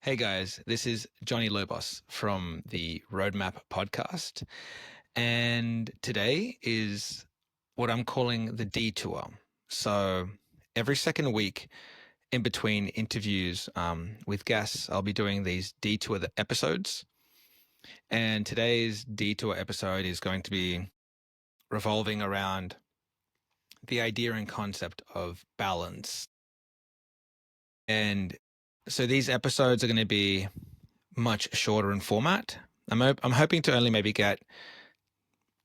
Hey guys, this is Jonny Lobos from the Roadmap podcast. And today is what I'm calling the Detour. So every second week in between interviews with guests, I'll be doing these Detour episodes. And today's Detour episode is going to be revolving around the idea and concept of balance. And so these episodes are going to be much shorter in format. I'm hoping to only maybe get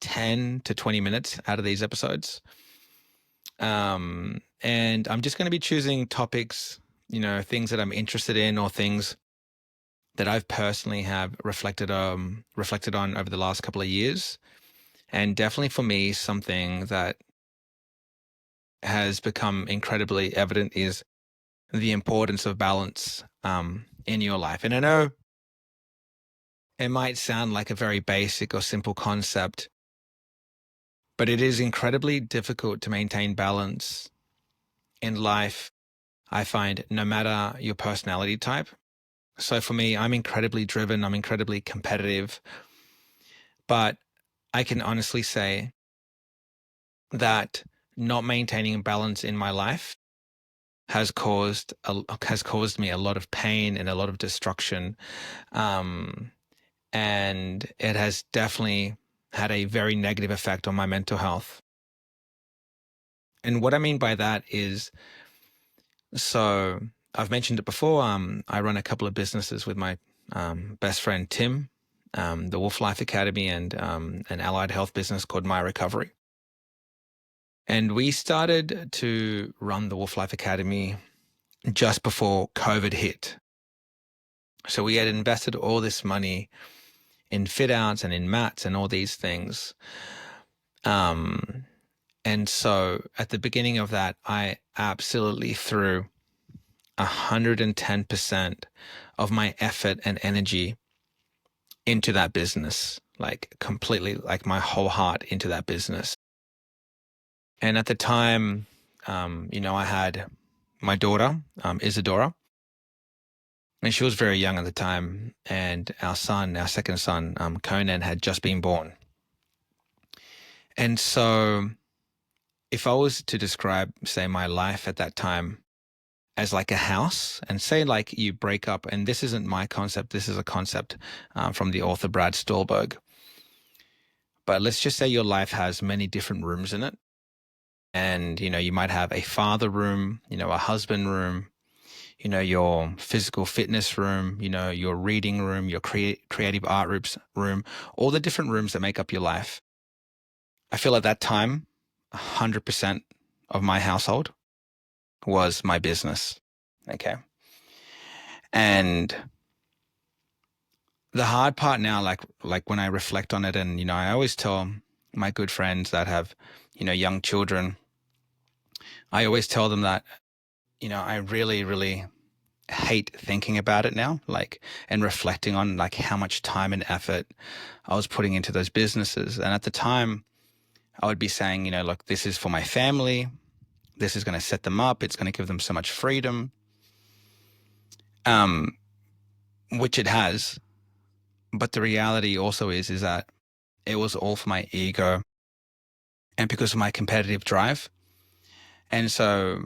10 to 20 minutes out of these episodes. And I'm just going to be choosing topics, things that I'm interested in or things that I've personally have reflected on over the last couple of years. And definitely for me, something that has become incredibly evident is the importance of balance in your life. And I know it might sound like a very basic or simple concept, but it is incredibly difficult to maintain balance in life, I find, no matter your personality type. So for me, I'm incredibly driven, I'm incredibly competitive, but I can honestly say that not maintaining balance in my life has caused me a lot of pain and a lot of destruction. Um, and it has definitely had a very negative effect on my mental health. And what I mean by that is, so I've mentioned it before. I run a couple of businesses with my best friend Tim, the Wolf Life Academy and an allied health business called My Recovery. And we started to run the Wolf Life Academy just before COVID hit. So we had invested all this money in fit outs and in mats and all these things. And so at the beginning of that, I absolutely threw 110% of my effort and energy into that business, like completely, like my whole heart into that business. And at the time, I had my daughter, Isadora, and she was very young at the time. And our second son, Conan, had just been born. And so if I was to describe, say, my life at that time as like a house, and say like you break up, and this isn't my concept, this is a concept from the author Brad Stulberg. But let's just say your life has many different rooms in it. And, you might have a father room, a husband room, your physical fitness room, your reading room, your creative art room, all the different rooms that make up your life. I feel at that time, 100% of my household was my business. Okay. And the hard part now, like when I reflect on it, and, I always tell my good friends that have, young children, I always tell them that, I really, really hate thinking about it now, like, and reflecting on like how much time and effort I was putting into those businesses. And at the time, I would be saying, look, this is for my family. This is going to set them up. It's going to give them so much freedom, which it has. But the reality also is that it was all for my ego and because of my competitive drive. And so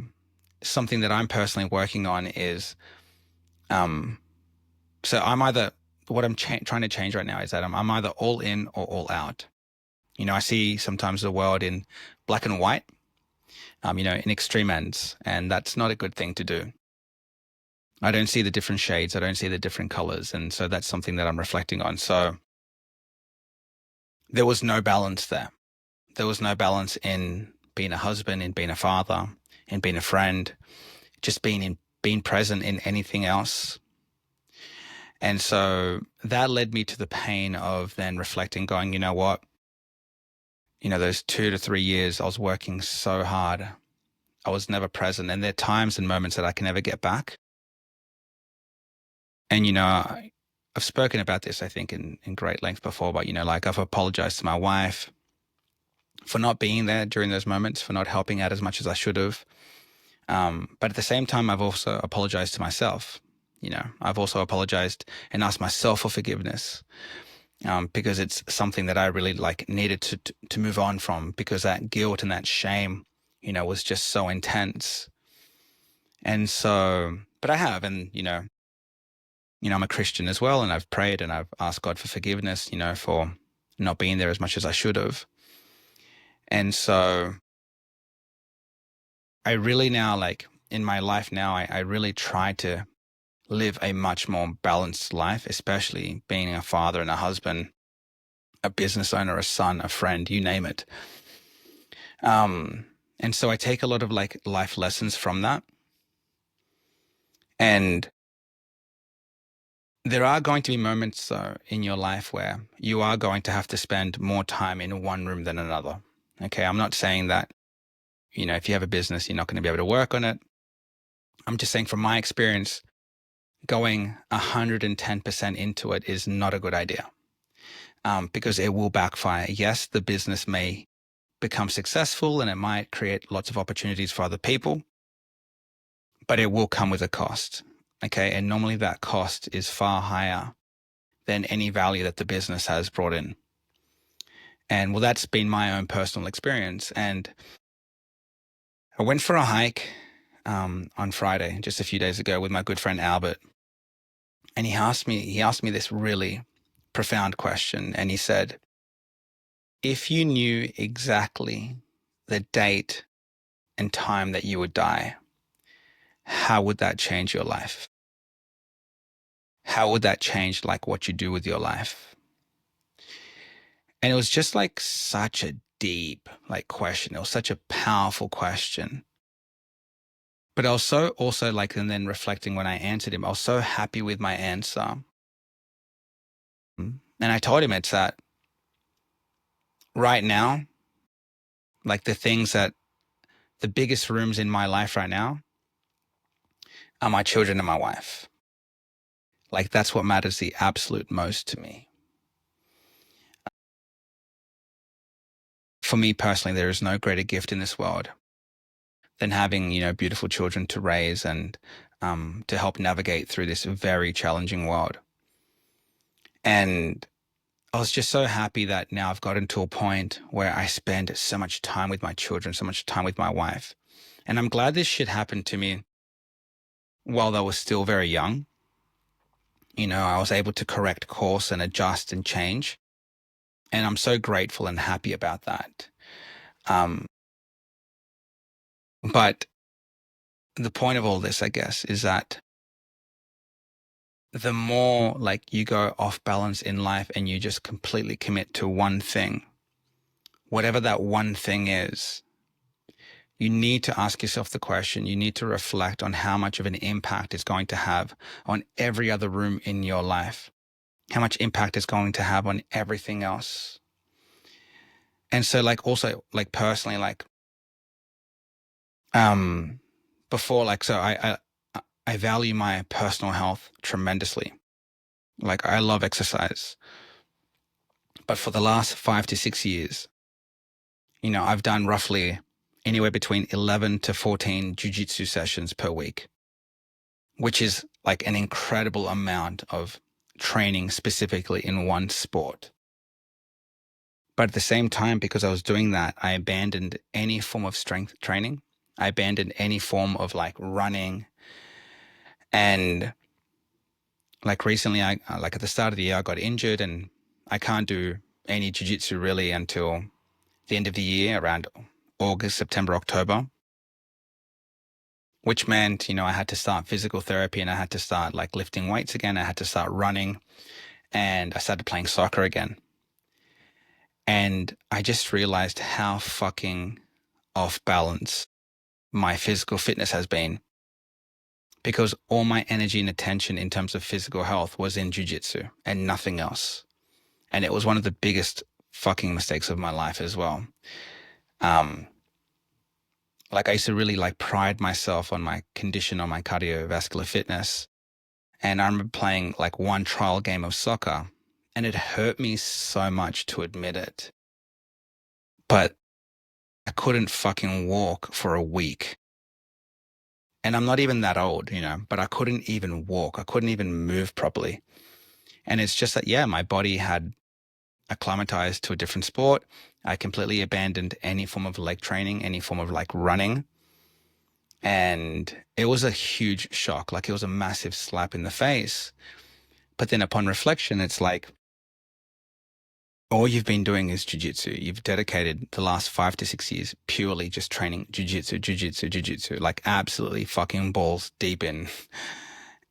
something that I'm personally working on is, so I'm either, what I'm trying to change right now is that I'm either all in or all out. I see sometimes the world in black and white, in extreme ends, and that's not a good thing to do. I don't see the different shades. I don't see the different colors. And so that's something that I'm reflecting on. So there was no balance there. There was no balance in being a husband, in being a father, in being a friend, just being present in anything else. And so that led me to the pain of then reflecting, going, you know what? Those 2 to 3 years, I was working so hard. I was never present. And there are times and moments that I can never get back. And, I've spoken about this, I think, in great length before, but, like I've apologized to my wife for not being there during those moments, for not helping out as much as I should have. But at the same time, I've also apologized to myself, I've also apologized and asked myself for forgiveness, because it's something that I really like needed to move on from, because that guilt and that shame, was just so intense. And so, but I have, and I'm a Christian as well, and I've prayed and I've asked God for forgiveness, for not being there as much as I should have. And so I really now, like in my life now, I really try to live a much more balanced life, especially being a father and a husband, a business owner, a son, a friend, you name it. And so I take a lot of like life lessons from that. And there are going to be moments in your life where you are going to have to spend more time in one room than another. Okay. I'm not saying that, if you have a business, you're not going to be able to work on it. I'm just saying from my experience, going 110% into it is not a good idea, because it will backfire. Yes, the business may become successful and it might create lots of opportunities for other people, but it will come with a cost. Okay. And normally that cost is far higher than any value that the business has brought in. And well, that's been my own personal experience. And I went for a hike on Friday, just a few days ago, with my good friend Albert. And he asked me this really profound question. And he said, if you knew exactly the date and time that you would die, how would that change your life? How would that change like what you do with your life? And it was just like such a deep like question. It was such a powerful question. But I was so also like, and then reflecting when I answered him, I was so happy with my answer. And I told him it's that right now, like the biggest rooms in my life right now are my children and my wife. Like that's what matters the absolute most to me. For me personally, there is no greater gift in this world than having, beautiful children to raise and to help navigate through this very challenging world. And I was just so happy that now I've gotten to a point where I spend so much time with my children, so much time with my wife. And I'm glad this shit happened to me while they were still very young. I was able to correct course and adjust and change. And I'm so grateful and happy about that. Um, but the point of all this, I guess, is that the more like you go off balance in life and you just completely commit to one thing, whatever that one thing is, you need to ask yourself the question, you need to reflect on how much of an impact it's going to have on every other room in your life, how much impact it's going to have on everything else. And so like also like personally, like before, like, so I value my personal health tremendously. Like I love exercise, but for the last 5 to 6 years, I've done roughly anywhere between 11 to 14 jiu-jitsu sessions per week, which is like an incredible amount of training specifically in one sport. But at the same time, because I was doing that, I abandoned any form of strength training. I abandoned any form of like running. And like recently, like at the start of the year, I got injured and I can't do any jiu-jitsu really until the end of the year, around August, September, October, which meant, I had to start physical therapy and I had to start like lifting weights again. I had to start running and I started playing soccer again. And I just realized how fucking off balance my physical fitness has been, because all my energy and attention in terms of physical health was in jiu-jitsu and nothing else. And it was one of the biggest fucking mistakes of my life as well. Like I used to really like pride myself on my condition, on my cardiovascular fitness. And I remember playing like one trial game of soccer and it hurt me so much to admit it. But I couldn't fucking walk for a week. And I'm not even that old, but I couldn't even walk. I couldn't even move properly. And it's just that, yeah, my body had acclimatized to a different sport. I completely abandoned any form of leg training, any form of like running. And it was a huge shock. Like it was a massive slap in the face. But then upon reflection, it's like all you've been doing is jujitsu. You've dedicated the last 5 to 6 years purely just training jujitsu, jujitsu, jujitsu, like absolutely fucking balls deep in.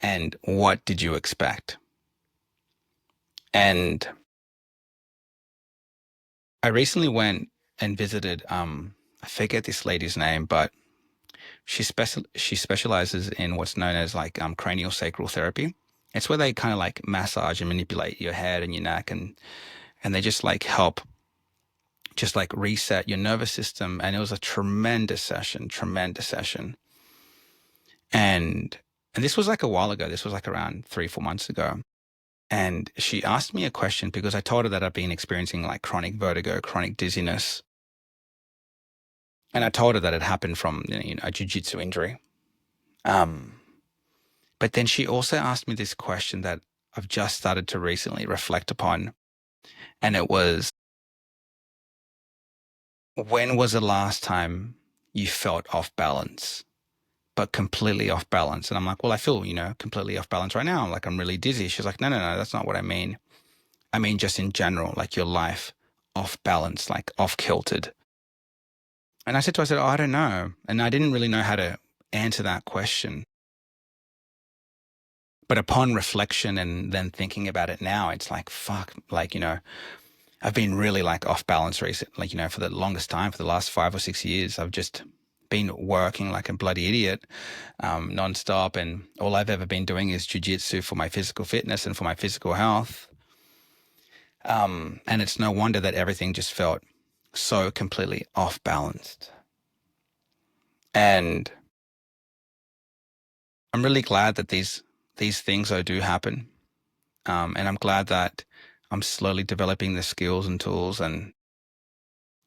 And what did you expect? And I recently went and visited, I forget this lady's name, but she specializes in what's known as like cranial sacral therapy. It's where they kind of like massage and manipulate your head and your neck, and they just like help just like reset your nervous system. And it was a tremendous session, tremendous session. And this was like a while ago. This was like around 3, 4 months ago. And she asked me a question because I told her that I've been experiencing like chronic vertigo, chronic dizziness. And I told her that it happened from a jiu-jitsu injury. Um, but then she also asked me this question that I've just started to recently reflect upon. And it was, when was the last time you felt off balance, but completely off balance? And I'm like, well, I feel, completely off balance right now. Like I'm really dizzy. She's like, no, no, no, that's not what I mean. I mean, just in general, like your life off balance, like off kiltered. And I said to her, oh, I don't know. And I didn't really know how to answer that question. But upon reflection and then thinking about it now, it's like, fuck, like, I've been really like off balance recently, like, for the longest time, for the last 5 or 6 years, I've just been working like a bloody idiot, nonstop. And all I've ever been doing is jujitsu for my physical fitness and for my physical health. And it's no wonder that everything just felt so completely off balanced. And I'm really glad that these things do happen. And I'm glad that I'm slowly developing the skills and tools and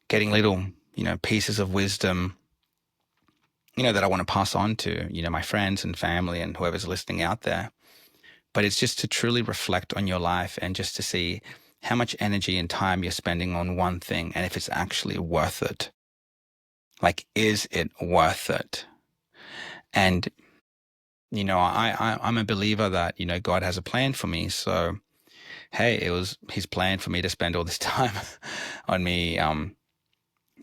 getting little, pieces of wisdom, that I want to pass on to, my friends and family and whoever's listening out there. But it's just to truly reflect on your life and just to see how much energy and time you're spending on one thing and if it's actually worth it. Like, is it worth it? And, I'm a believer that, God has a plan for me. So, hey, it was his plan for me to spend all this time on me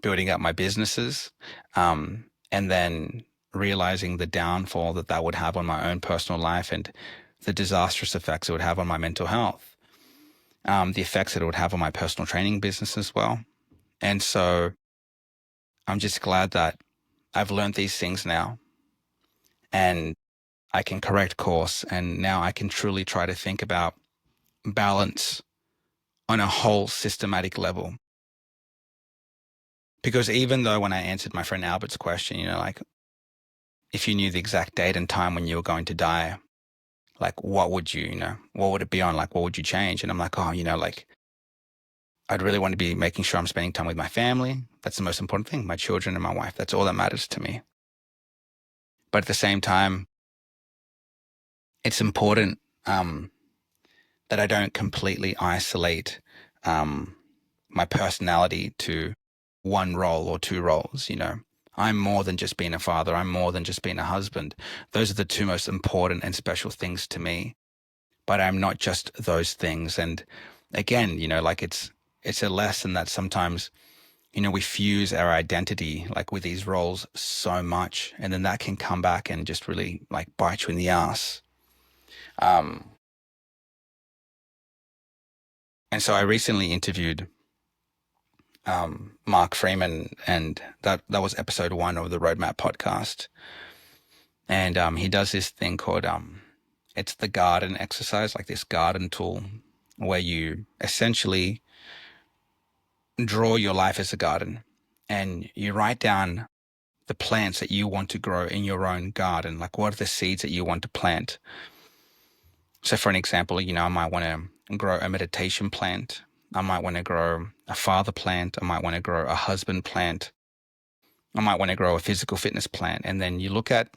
building up my businesses, and then realizing the downfall that would have on my own personal life and the disastrous effects it would have on my mental health, the effects that it would have on my personal training business as well. And so I'm just glad that I've learned these things now and I can correct course. And now I can truly try to think about balance on a whole systematic level. Because even though when I answered my friend Albert's question, like, if you knew the exact date and time when you were going to die, like, what would what would it be on? Like, what would you change? And I'm like, oh, like, I'd really want to be making sure I'm spending time with my family. That's the most important thing, my children and my wife. That's all that matters to me. But at the same time, it's important that I don't completely isolate my personality to one role or two roles. I'm more than just being a father. I'm more than just being a husband. Those are the two most important and special things to me. But I'm not just those things. And again, like it's a lesson that sometimes, we fuse our identity like with these roles so much, and then that can come back and just really like bite you in the ass. And so I recently interviewed Mark Freeman, and that was episode 1 of the Roadmap podcast. And he does this thing called it's the garden exercise, like this garden tool where you essentially draw your life as a garden and you write down the plants that you want to grow in your own garden. Like, what are the seeds that you want to plant? So for an example, I might want to grow a meditation plant. I might want to grow a father plant. I might want to grow a husband plant. I might want to grow a physical fitness plant. And then you look at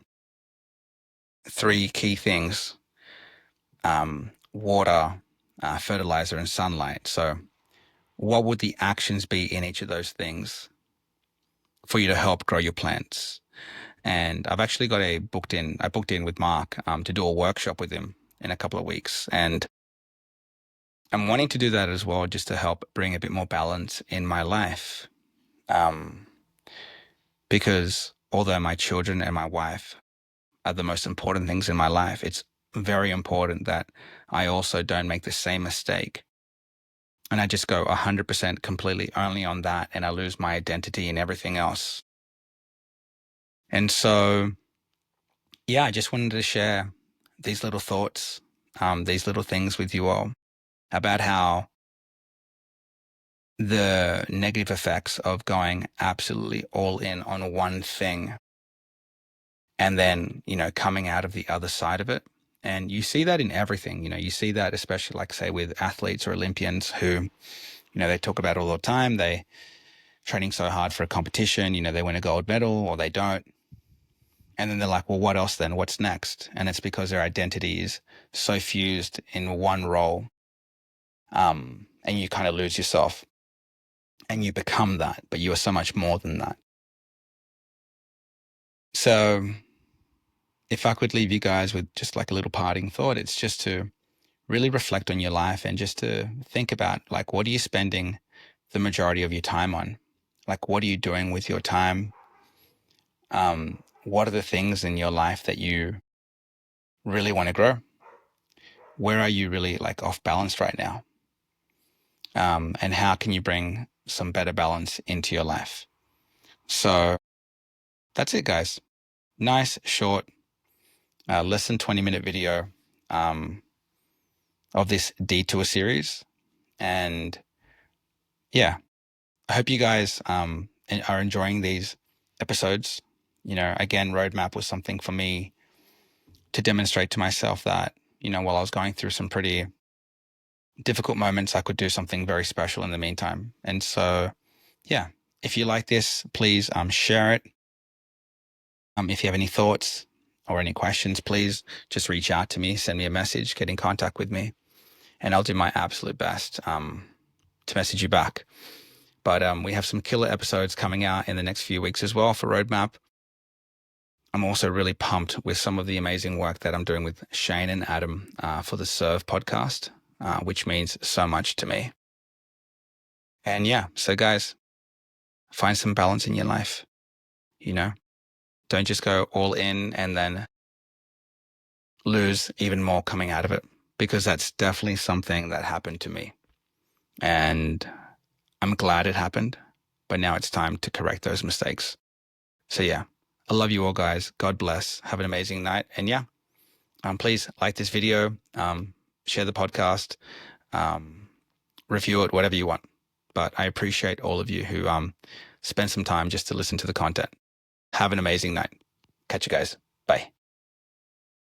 three key things: water, fertilizer, and sunlight. So, what would the actions be in each of those things for you to help grow your plants? And I've actually got I booked in with Mark to do a workshop with him in a couple of weeks. And I'm wanting to do that as well, just to help bring a bit more balance in my life. Um, because although my children and my wife are the most important things in my life, it's very important that I also don't make the same mistake. And I just go 100% completely only on that, and I lose my identity and everything else. And so, yeah, I just wanted to share these little thoughts, these little things with you all about how the negative effects of going absolutely all in on one thing and then, coming out of the other side of it. And you see that in everything. You see that especially, like, say, with athletes or Olympians who, they talk about all the time. They training so hard for a competition, they win a gold medal or they don't. And then they're like, well, what else then? What's next? And it's because their identity is so fused in one role. And you kind of lose yourself and you become that, but you are so much more than that. So if I could leave you guys with just like a little parting thought, it's just to really reflect on your life and just to think about, like, what are you spending the majority of your time on? Like, what are you doing with your time? What are the things in your life that you really want to grow? Where are you really like off balance right now? And how can you bring some better balance into your life? So that's it, guys. Nice, short, less than 20-minute video of this Detour series. And yeah, I hope you guys are enjoying these episodes. Again, Roadmap was something for me to demonstrate to myself that, while I was going through some pretty difficult moments, I could do something very special in the meantime. And so, yeah, if you like this, please share it. If you have any thoughts or any questions, please just reach out to me, send me a message, get in contact with me, and I'll do my absolute best to message you back. But we have some killer episodes coming out in the next few weeks as well for Roadmap. I'm also really pumped with some of the amazing work that I'm doing with Shane and Adam for the Serve podcast, which means so much to me. And yeah, so guys, find some balance in your life. Don't just go all in and then lose even more coming out of it, because that's definitely something that happened to me. And I'm glad it happened, but now it's time to correct those mistakes. So yeah, I love you all, guys. God bless. Have an amazing night. And yeah, please like this video, share the podcast, review it, whatever you want. But I appreciate all of you who spend some time just to listen to the content. Have an amazing night. Catch you guys. Bye.